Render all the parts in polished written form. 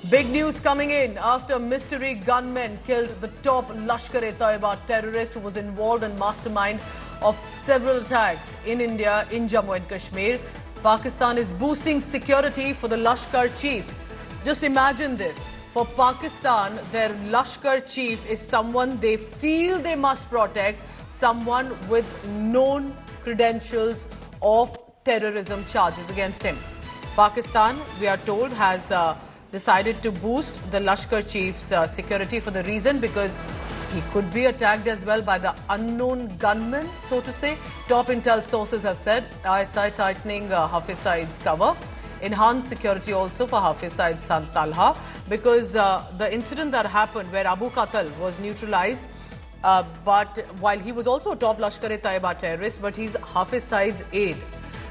Big news coming in after mystery gunmen killed the top Lashkar-e-Taiba terrorist who was involved in mastermind of several attacks in India in Jammu and Kashmir. Pakistan is boosting security for the Lashkar chief. Just imagine this. For Pakistan, their Lashkar chief is someone they feel they must protect, someone with known credentials of terrorism charges against him. Pakistan, we are told, has decided to boost the Lashkar chief's security for the reason because he could be attacked as well by the unknown gunmen, so to say. Top intel sources have said ISI tightening Hafiz Saeed's cover. Enhanced security also for Hafiz Saeed's son Talha, because the incident that happened where Abu Qatal was neutralized, but while he was also a top Lashkar-e-Taiba terrorist, but he's Hafiz Saeed's aide.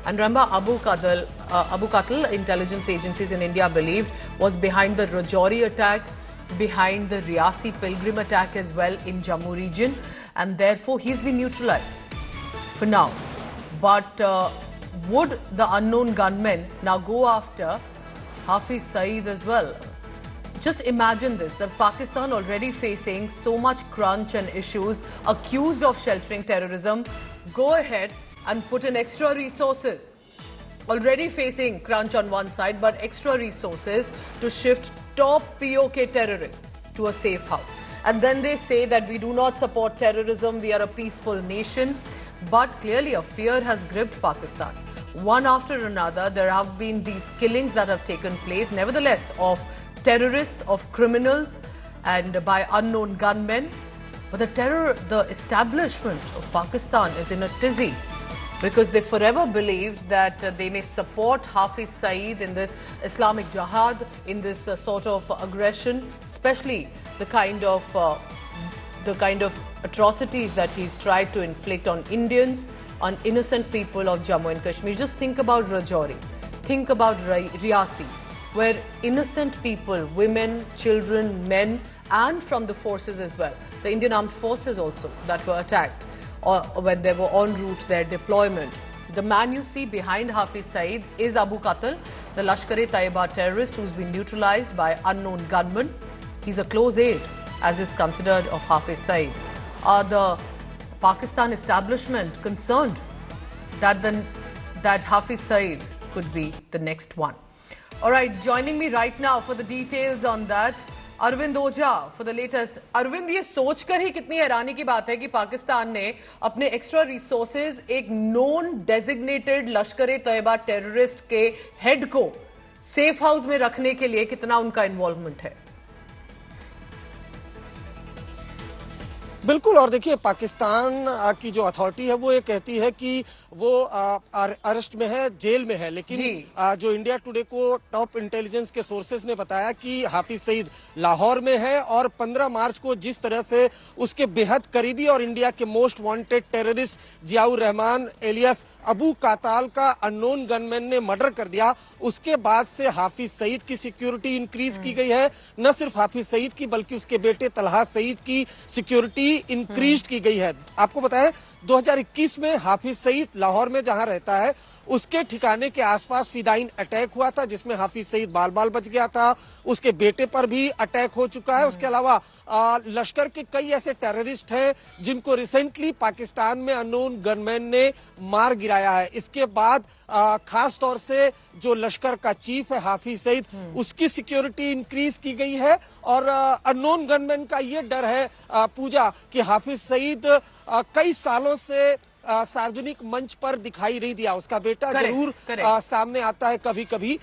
And remember, Abu Qatal, intelligence agencies in India believed, was behind the Rajouri attack, behind the Riyasi pilgrim attack as well in Jammu region, and therefore he's been neutralized for now. But would the unknown gunmen now go after Hafiz Saeed as well? Just imagine this, that Pakistan already facing so much crunch and issues, accused of sheltering terrorism, go ahead and put in extra resources. Already facing crunch on one side, but extra resources to shift top POK terrorists to a safe house. And then they say that we do not support terrorism, we are a peaceful nation. But clearly a fear has gripped Pakistan. One after another, there have been these killings that have taken place, nevertheless, of terrorists, of criminals, and by unknown gunmen. But the establishment of Pakistan is in a tizzy, because they forever believed that they may support Hafiz Saeed in this Islamic Jihad, in this sort of aggression, especially the kind of atrocities that he's tried to inflict on Indians, on innocent people of Jammu and Kashmir. Just think about Rajouri, think about Riyasi, where innocent people, women, children, men, and from the forces as well, the Indian Armed Forces also, that were attacked or when they were en route their deployment. The man you see behind Hafiz Saeed is Abu Qatal, the Lashkar-e-Taiba terrorist who's been neutralized by unknown gunmen. He's a close aide, as is considered, of Hafiz Saeed. Are the Pakistan establishment concerned that Hafiz Saeed could be the next one? All right, joining me right now for the details on that, Arvind Ojha for the latest. Arvind, ये सोचकर ही कितनी हैरानी की बात है कि पाकिस्तान ने अपने एक्स्ट्रा रिसोर्सेज एक नॉन डेजिग्नेटेड लश्कर-ए-तैयबा टेररिस्ट के हेड को सेफ हाउस में रखने के लिए कितना उनका इन्वॉल्वमेंट है? बिल्कुल. और देखिए, पाकिस्तान की जो अथॉरिटी है वो ये कहती है कि वो अरेस्ट में है, जेल में है, लेकिन जो इंडिया टुडे को टॉप इंटेलिजेंस के सोर्सेज ने बताया कि हाफिज सईद लाहौर में है और 15 मार्च को जिस तरह से उसके बेहद करीबी और इंडिया के most wanted terrorist Ziaur Rehman alias Abu Qatal का अननोन गनमैन ने मर्डर कर दिया, उसके बाद से हाफिज सईद की सिक्योरिटी इंक्रीज की गई है. न सिर्फ हाफिज सईद की बल्कि उसके बेटे तलहा सईद की सिक्योरिटी इंक्रीज की गई है. आपको बताएं, 2021 में हाफिज सईद लाहौर में जहां रहता है उसके ठिकाने के आसपास फिदाइन अटैक हुआ था, जिसमें हाफिज सईद बाल बाल बच गया था. उसके बेटे पर भी अटैक हो चुका है. उसके अलावा लश्कर के कई ऐसे टेररिस्ट हैं जिनको रिसेंटली पाकिस्तान में अननोन गनमैन ने मार गिराया है. इसके बाद खास तौर से जो लश्कर का चीफ है हाफिज सईद, उसकी सिक्योरिटी इंक्रीज की गई है. और अननोन गनमैन का ये डर है पूजा कि हाफिज सईद कई सालों से सार्वजनिक मंच पर दिखाई नहीं दिया. उसका बेटा जरूर सामने आता है कभी कभी,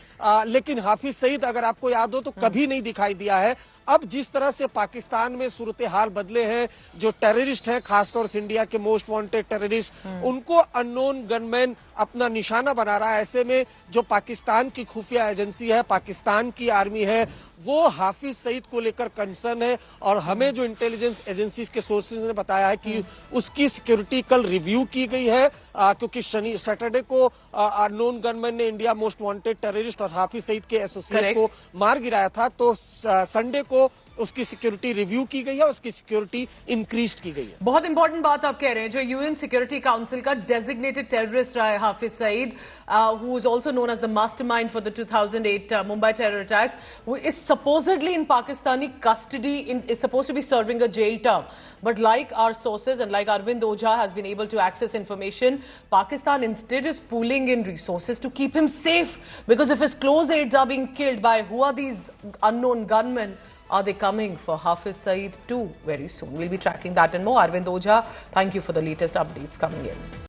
लेकिन हाफिज सईद, अगर आपको याद हो, तो कभी नहीं दिखाई दिया है. अब जिस तरह से पाकिस्तान में सूरत हाल बदले हैं, जो टेररिस्ट हैं, खासतौर से इंडिया के मोस्ट वांटेड टेररिस्ट, उनको अननोन गनमैन अपना निशाना बना रहा है. ऐसे में जो पाकिस्तान की खुफिया एजेंसी है, पाकिस्तान की आर्मी है, वो हाफिज सईद को लेकर कंसर्न है. और हमें जो इंटेलिजेंस एजेंसीज के सोर्सेज ने बताया है कि उसकी सिक्योरिटी कल रिव्यू की गई है. क्योंकि सैटरडे को अननोन गनमैन ने इंडिया मोस्ट वांटेड टेररिस्ट और हाफिज सईद के एसोसिएट को मार गिराया था, तो संडे को उसकी सिक्योरिटी रिव्यू की गई है, उसकी सिक्योरिटी इंक्रीज की गई है। बहुत इंपॉर्टेंट बात आप कह रहे हैं, जो यूएन सिक्योरिटी काउंसिल का डेजिग्नेटेड टेररिस्ट रहा है Hafiz Saeed, who is also known as the mastermind for the 2008 Mumbai terror attacks, who is supposedly in Pakistani custody, is supposed to be serving a jail term. But like our sources and like Arvind Ojha has been able to access information, Pakistan instead is pooling in resources to keep him safe. Because if his close aides are being killed by who are these unknown gunmen, are they coming for Hafiz Saeed too very soon? We'll be tracking that and more. Arvind Ojha, thank you for the latest updates coming in.